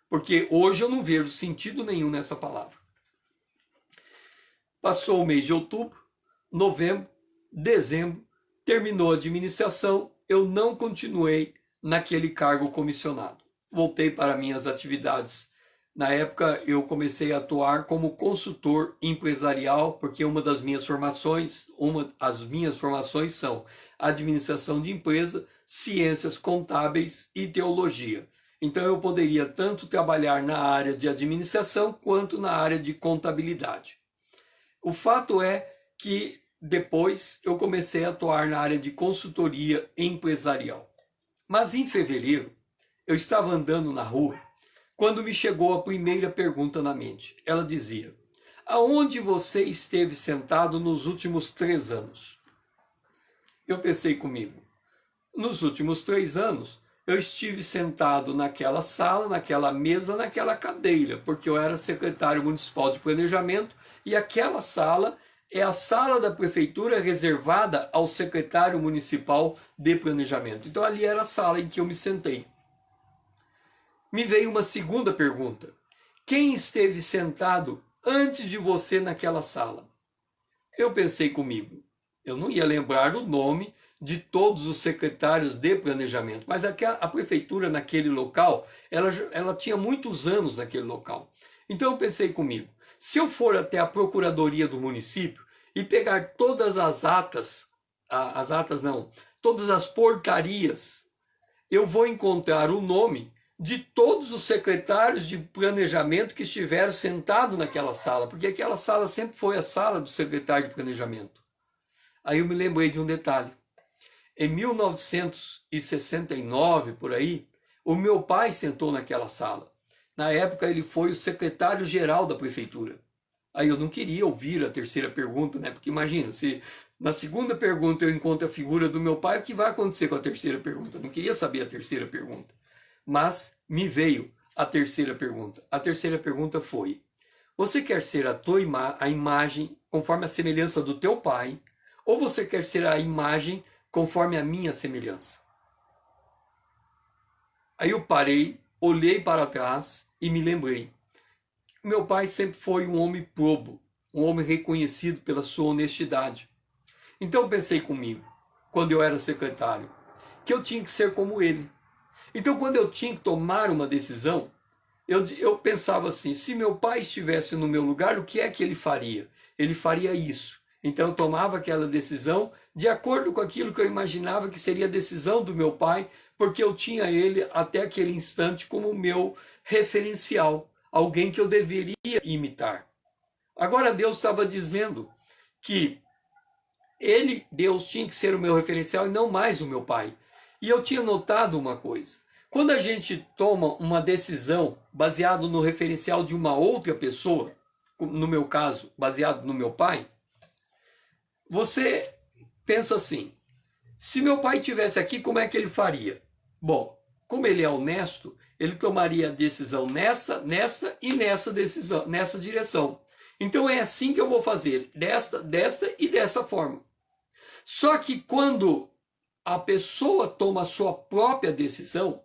Porque hoje eu não vejo sentido nenhum nessa palavra. Passou o mês de outubro, novembro, dezembro, terminou a administração, eu não continuei naquele cargo comissionado. Voltei para minhas atividades. Na época, eu comecei a atuar como consultor empresarial, porque as minhas formações são administração de empresa, ciências contábeis e teologia. Então, eu poderia tanto trabalhar na área de administração quanto na área de contabilidade. O fato é que depois eu comecei a atuar na área de consultoria empresarial. Mas em fevereiro, eu estava andando na rua quando me chegou a primeira pergunta na mente. Ela dizia, aonde você esteve sentado nos últimos 3 anos? Eu pensei comigo, nos últimos 3 anos, eu estive sentado naquela sala, naquela mesa, naquela cadeira, porque eu era secretário municipal de planejamento e aquela sala é a sala da prefeitura reservada ao secretário municipal de planejamento. Então ali era a sala em que eu me sentei. Me veio uma segunda pergunta. Quem esteve sentado antes de você naquela sala? Eu pensei comigo, eu não ia lembrar o nome de todos os secretários de planejamento, mas a prefeitura naquele local, ela tinha muitos anos naquele local. Então eu pensei comigo, se eu for até a procuradoria do município e pegar todas as todas as portarias, eu vou encontrar o nome de todos os secretários de planejamento que estiveram sentados naquela sala, porque aquela sala sempre foi a sala do secretário de planejamento. Aí eu me lembrei de um detalhe. Em 1969, por aí, o meu pai sentou naquela sala. Na época, ele foi o secretário-geral da prefeitura. Aí eu não queria ouvir a terceira pergunta, né? Porque imagina, se na segunda pergunta eu encontro a figura do meu pai, o que vai acontecer com a terceira pergunta? Eu não queria saber a terceira pergunta. Mas me veio a terceira pergunta. A terceira pergunta foi, você quer ser a imagem conforme a semelhança do teu pai, ou você quer ser a imagem conforme a minha semelhança? Aí eu parei, olhei para trás e me lembrei. Meu pai sempre foi um homem probo, um homem reconhecido pela sua honestidade. Então pensei comigo, quando eu era secretário, que eu tinha que ser como ele. Então quando eu tinha que tomar uma decisão, eu pensava assim, se meu pai estivesse no meu lugar, o que é que ele faria? Ele faria isso. Então eu tomava aquela decisão de acordo com aquilo que eu imaginava que seria a decisão do meu pai, porque eu tinha ele até aquele instante como meu referencial, alguém que eu deveria imitar. Agora Deus estava dizendo que Deus tinha que ser o meu referencial e não mais o meu pai. E eu tinha notado uma coisa. Quando a gente toma uma decisão baseado no referencial de uma outra pessoa, no meu caso, baseado no meu pai, você pensa assim, se meu pai estivesse aqui, como é que ele faria? Bom, como ele é honesto, ele tomaria a decisão nesta e nessa decisão, nessa direção. Então é assim que eu vou fazer, desta e dessa forma. Só que quando a pessoa toma a sua própria decisão,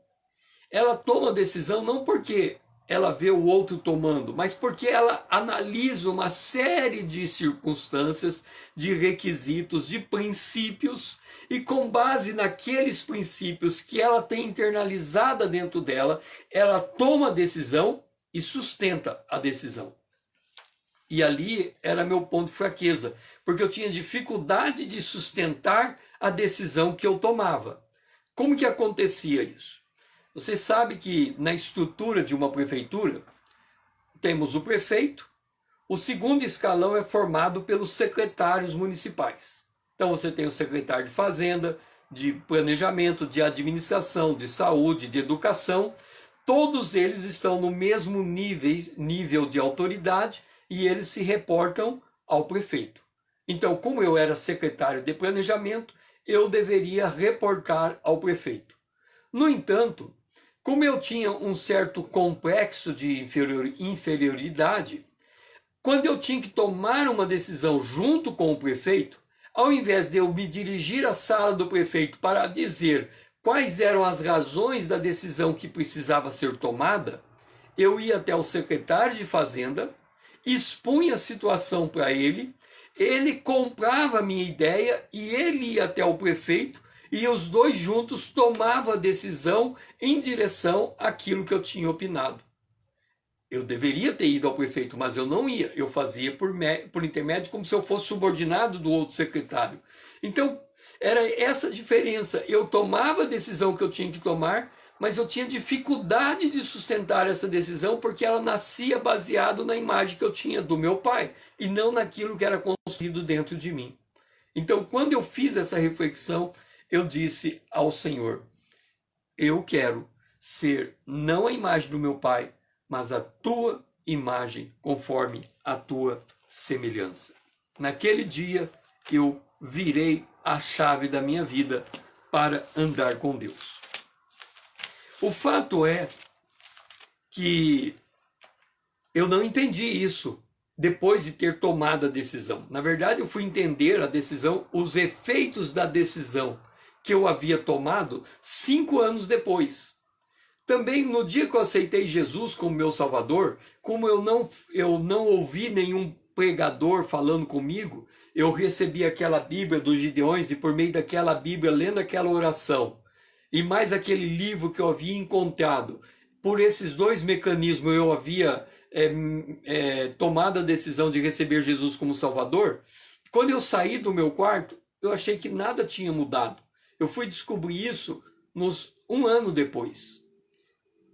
ela toma a decisão não porque ela vê o outro tomando, mas porque ela analisa uma série de circunstâncias, de requisitos, de princípios, e com base naqueles princípios que ela tem internalizada dentro dela, ela toma a decisão e sustenta a decisão. E ali era meu ponto de fraqueza, porque eu tinha dificuldade de sustentar a decisão que eu tomava. Como que acontecia isso? Você sabe que na estrutura de uma prefeitura, temos o prefeito, o segundo escalão é formado pelos secretários municipais. Então você tem o secretário de Fazenda, de Planejamento, de Administração, de Saúde, de Educação. Todos eles estão no mesmo nível de autoridade e eles se reportam ao prefeito. Então, como eu era secretário de Planejamento, eu deveria reportar ao prefeito. No entanto, como eu tinha um certo complexo de inferioridade, quando eu tinha que tomar uma decisão junto com o prefeito, ao invés de eu me dirigir à sala do prefeito para dizer quais eram as razões da decisão que precisava ser tomada, eu ia até o secretário de Fazenda, expunha a situação para ele comprava a minha ideia e ele ia até o prefeito e os dois juntos tomavam a decisão em direção àquilo que eu tinha opinado. Eu deveria ter ido ao prefeito, mas eu não ia. Eu fazia por intermédio como se eu fosse subordinado do outro secretário. Então, era essa a diferença. Eu tomava a decisão que eu tinha que tomar, mas eu tinha dificuldade de sustentar essa decisão porque ela nascia baseado na imagem que eu tinha do meu pai e não naquilo que era construído dentro de mim. Então, quando eu fiz essa reflexão, eu disse ao Senhor, eu quero ser não a imagem do meu pai, mas a tua imagem conforme a tua semelhança. Naquele dia, eu virei a chave da minha vida para andar com Deus. O fato é que eu não entendi isso depois de ter tomado a decisão. Na verdade, eu fui entender a decisão, os efeitos da decisão que eu havia tomado 5 anos depois. Também no dia que eu aceitei Jesus como meu Salvador, como eu não ouvi nenhum pregador falando comigo, eu recebi aquela Bíblia dos Gideões e por meio daquela Bíblia, lendo aquela oração, e mais aquele livro que eu havia encontrado, por esses dois mecanismos eu havia tomado a decisão de receber Jesus como Salvador. Quando eu saí do meu quarto, eu achei que nada tinha mudado. Eu fui descobrir isso um ano depois.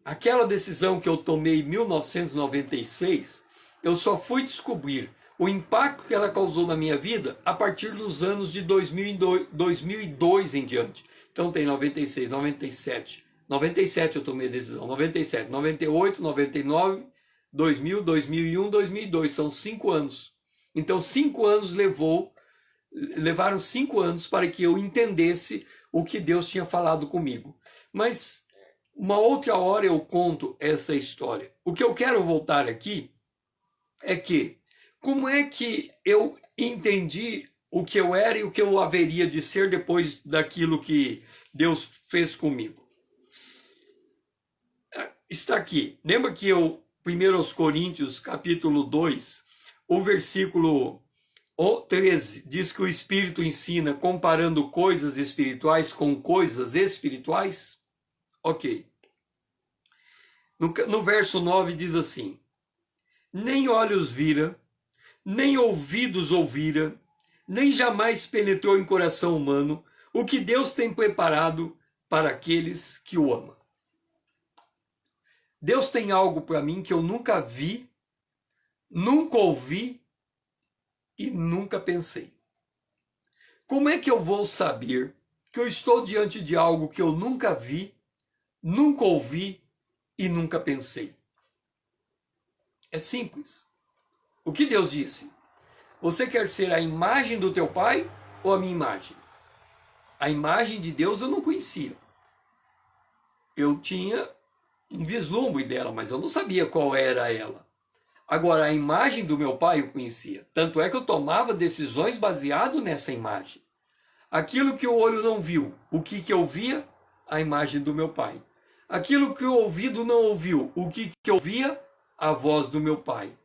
Aquela decisão que eu tomei em 1996, eu só fui descobrir o impacto que ela causou na minha vida a partir dos anos de 2002 em diante. Então tem 96, 97. 97 eu tomei a decisão, 97, 98, 99, 2000, 2001, 2002. São 5 anos. Então 5 anos levaram 5 anos para que eu entendesse o que Deus tinha falado comigo. Mas uma outra hora eu conto essa história. O que eu quero voltar aqui é que como é que eu entendi o que eu era e o que eu haveria de ser depois daquilo que Deus fez comigo. Está aqui. Lembra que 1 Coríntios, capítulo 2, o versículo 13, diz que o Espírito ensina comparando coisas espirituais com coisas espirituais? Ok. No verso 9 diz assim, nem olhos vira, nem ouvidos ouvira, nem jamais penetrou em coração humano o que Deus tem preparado para aqueles que o amam. Deus tem algo para mim que eu nunca vi, nunca ouvi e nunca pensei. Como é que eu vou saber que eu estou diante de algo que eu nunca vi, nunca ouvi e nunca pensei? É simples. O que Deus disse? Você quer ser a imagem do teu pai ou a minha imagem? A imagem de Deus eu não conhecia. Eu tinha um vislumbre dela, mas eu não sabia qual era ela. Agora, a imagem do meu pai eu conhecia. Tanto é que eu tomava decisões baseado nessa imagem. Aquilo que o olho não viu, o que eu via? A imagem do meu pai. Aquilo que o ouvido não ouviu, o que ouvia? A voz do meu Pai.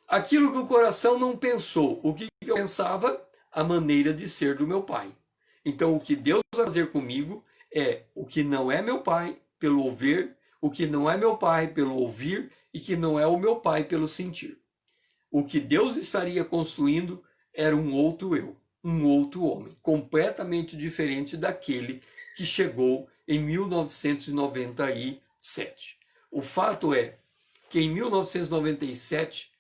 Aquilo que o coração não pensou, o que eu pensava? A maneira de ser do meu Pai. Então, o que Deus vai fazer comigo é o que não é meu Pai pelo ouvir, o que não é meu Pai pelo ouvir e que não é o meu Pai pelo sentir. O que Deus estaria construindo era um outro eu, um outro homem, completamente diferente daquele que chegou em 1997. O fato é que em 1997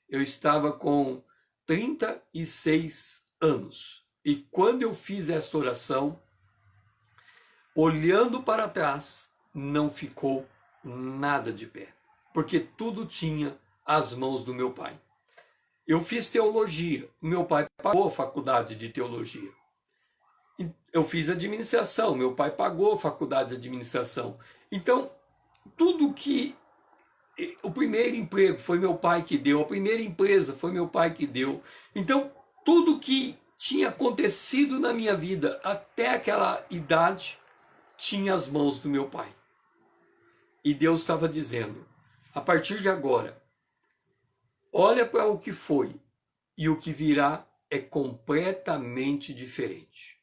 eu estava com 36 anos. E quando eu fiz esta oração, olhando para trás, não ficou nada de pé, porque tudo tinha as mãos do meu pai. Eu fiz teologia, meu pai pagou a faculdade de teologia. Eu fiz administração, meu pai pagou a faculdade de administração. Então, tudo que o primeiro emprego foi meu pai que deu, a primeira empresa foi meu pai que deu. Então, tudo que tinha acontecido na minha vida até aquela idade tinha as mãos do meu pai. E Deus estava dizendo: a partir de agora, olha para o que foi e o que virá é completamente diferente.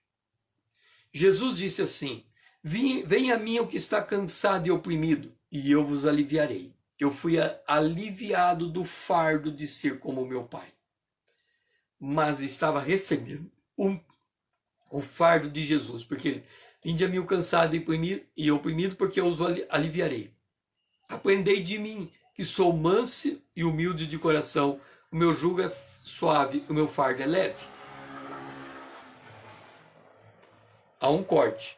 Jesus disse assim: venha a mim o que está cansado e oprimido, e eu vos aliviarei. Eu fui aliviado do fardo de ser como meu pai. Mas estava recebendo o fardo de Jesus, porque vinde a mim o cansado e oprimido, porque eu os aliviarei. Aprendei de mim, que sou manso e humilde de coração. O meu jugo é suave, o meu fardo é leve. Há um corte.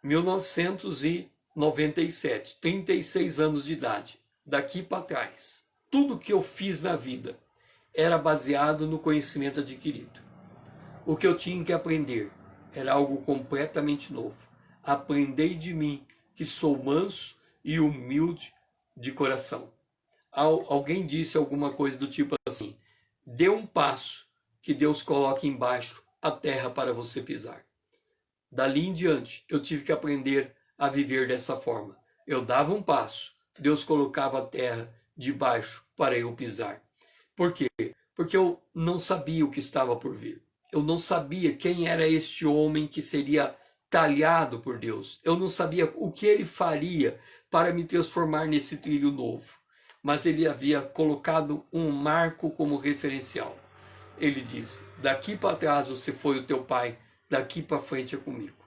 1997, 36 anos de idade. Daqui para trás, tudo que eu fiz na vida era baseado no conhecimento adquirido. O que eu tinha que aprender era algo completamente novo. Aprendei de mim, que sou manso e humilde de coração. Alguém disse alguma coisa do tipo assim: dê um passo que Deus coloque embaixo a terra para você pisar. Dali em diante, eu tive que aprender a viver dessa forma. Eu dava um passo, Deus colocava a terra debaixo para eu pisar. Por quê? Porque eu não sabia o que estava por vir. Eu não sabia quem era este homem que seria talhado por Deus. Eu não sabia o que ele faria para me transformar nesse trilho novo. Mas ele havia colocado um marco como referencial. Ele disse: daqui para trás você foi o teu pai, daqui para frente é comigo.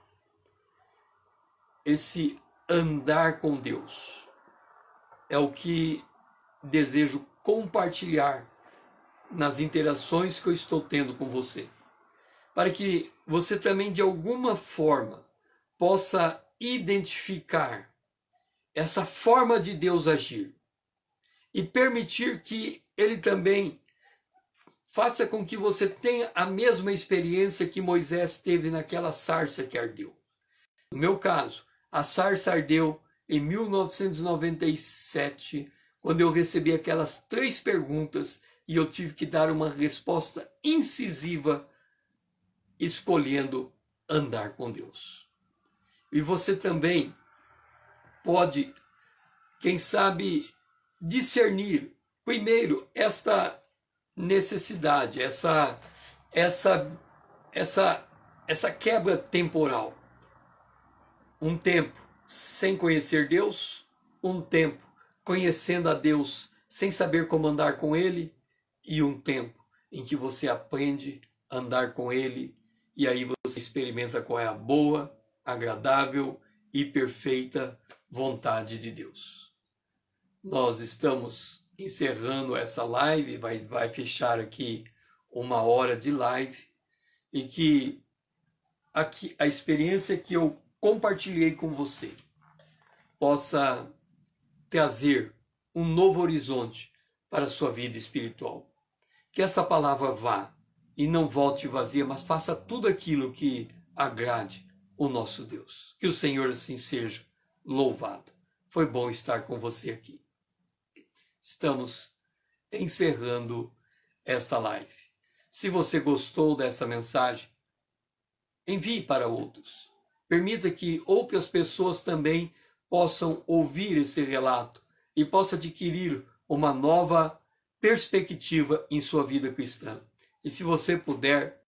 Esse andar com Deus é o que desejo compartilhar nas interações que eu estou tendo com você, para que você também de alguma forma possa identificar essa forma de Deus agir e permitir que Ele também faça com que você tenha a mesma experiência que Moisés teve naquela sarça que ardeu. No meu caso, a sarça ardeu em 1997, quando eu recebi aquelas 3 perguntas e eu tive que dar uma resposta incisiva, escolhendo andar com Deus. E você também pode, quem sabe, discernir primeiro esta necessidade, essa quebra temporal. Um tempo sem conhecer Deus, um tempo conhecendo a Deus sem saber como andar com Ele, e um tempo em que você aprende a andar com Ele, e aí você experimenta qual é a boa, agradável e perfeita vontade de Deus. Nós estamos encerrando essa live, vai fechar aqui 1 hora de live, e que aqui a experiência que eu compartilhei com você possa trazer um novo horizonte para a sua vida espiritual. Que essa palavra vá e não volte vazia, mas faça tudo aquilo que agrade o nosso Deus. Que o Senhor assim seja louvado. Foi bom estar com você aqui. Estamos encerrando esta live. Se você gostou dessa mensagem, envie para outros. Permita que outras pessoas também possam ouvir esse relato e possam adquirir uma nova perspectiva em sua vida cristã. E se você puder,